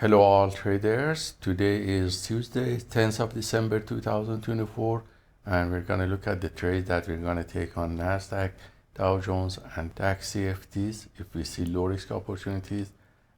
Hello all traders. Today is Tuesday, 10th of December 2024, and we're going to look at the trade that we're going to take on Nasdaq, Dow Jones and DAX CFDs. If we see low risk opportunities,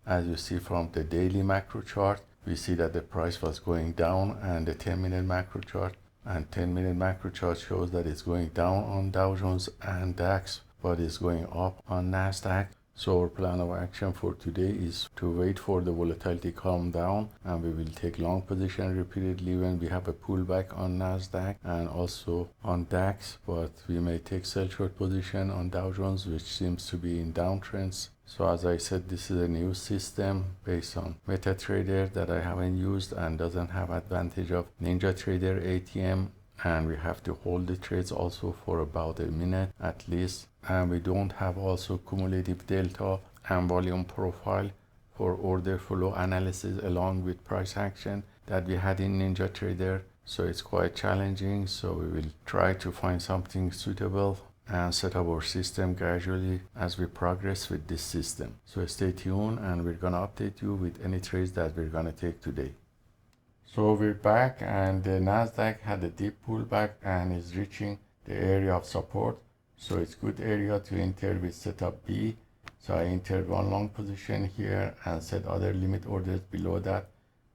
as you see from the daily macro chart, we see that the price was going down, and the 10-minute macro chart and 10-minute macro chart shows that it's going down on Dow Jones and DAX, but it's going up on Nasdaq. So our plan of action for today is to wait for the volatility to calm down, and we will take long position repeatedly when we have a pullback on Nasdaq and also on DAX, but we may take sell short position on Dow Jones, which seems to be in downtrends. So as I said, this is a new system based on MetaTrader that I haven't used and doesn't have advantage of NinjaTrader ATM, and we have to hold the trades also for about a minute at least, and we don't have also cumulative delta and volume profile for order flow analysis along with price action that we had in NinjaTrader. So it's quite challenging, so we will try to find something suitable and set up our system gradually as we progress with this system. So stay tuned, and we're gonna update you with any trades that we're gonna take today. So we're back, and the Nasdaq had a deep pullback and is reaching the area of support. So it's good area to enter with setup B. So I entered one long position here and set other limit orders below that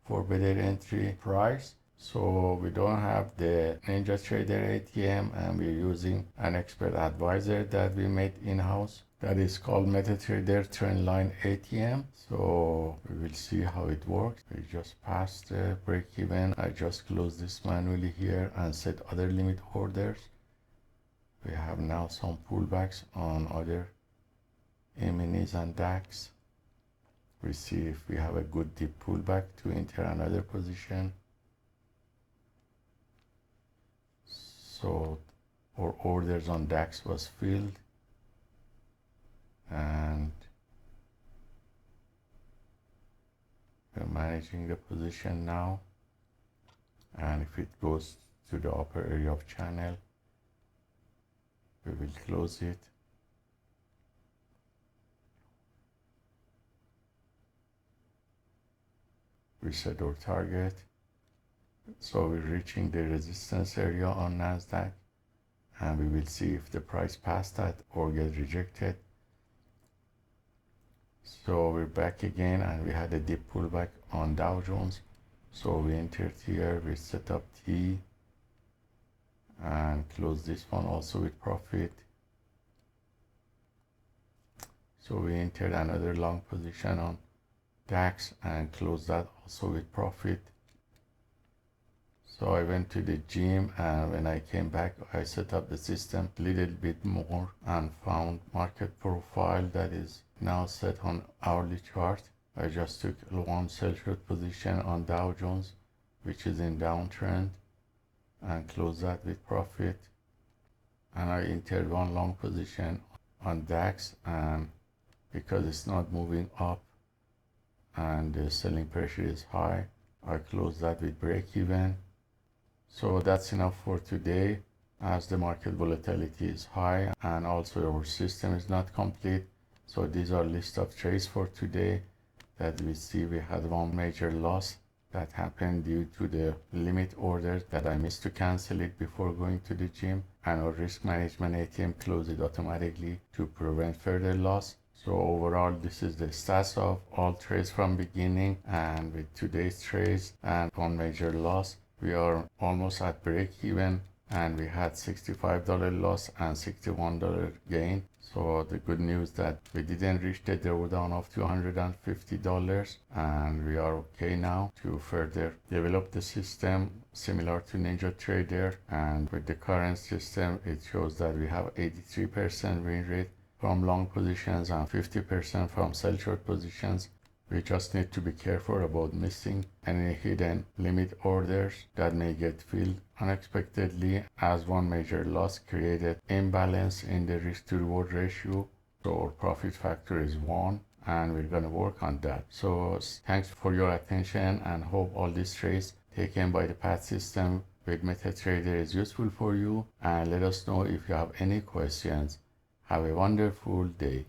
for better entry price. So we don't have the NinjaTrader ATM, and we're using an expert advisor that we made in-house that is called MetaTrader Trendline ATM. So we will see how it works. We just passed the break even. I just closed this manually here and set other limit orders. We have now some pullbacks on other M&Es and DAX. We see if we have a good deep pullback to enter another position. So our orders on DAX was filled, and we're managing the position now, and if it goes to the upper area of channel, we will close it. We set our target. So we're reaching the resistance area on Nasdaq, and we will see if the price passed that or get rejected. So we're back again, and we had a deep pullback on Dow Jones. So we entered here, we set up T and close this one also with profit. So we entered another long position on DAX and closed that also with profit. So I went to the gym, and when I came back, I set up the system a little bit more and found market profile that is now set on hourly chart. I just took one sell short position on Dow Jones, which is in downtrend, and closed that with profit. And I entered one long position on DAX, and because it's not moving up and the selling pressure is high, I closed that with break even. So that's enough for today, as the market volatility is high and also our system is not complete. So these are list of trades for today that we see. We had one major loss that happened due to the limit order that I missed to cancel it before going to the gym, and our risk management ATM closed it automatically to prevent further loss. So overall, this is the stats of all trades from beginning, and with today's trades and one major loss, we are almost at break even, and we had $65 loss and $61 gain. So the good news that we didn't reach the drawdown of $250, and we are okay now to further develop the system similar to NinjaTrader. And with the current system, it shows that we have 83% win rate from long positions and 50% from sell short positions. We just need to be careful about missing any hidden limit orders that may get filled unexpectedly, as one major loss created imbalance in the risk to reward ratio. So our profit factor is 1, and we're going to work on that. So thanks for your attention, and hope all these trades taken by the PAAT system with MetaTrader is useful for you, and let us know if you have any questions. Have a wonderful day.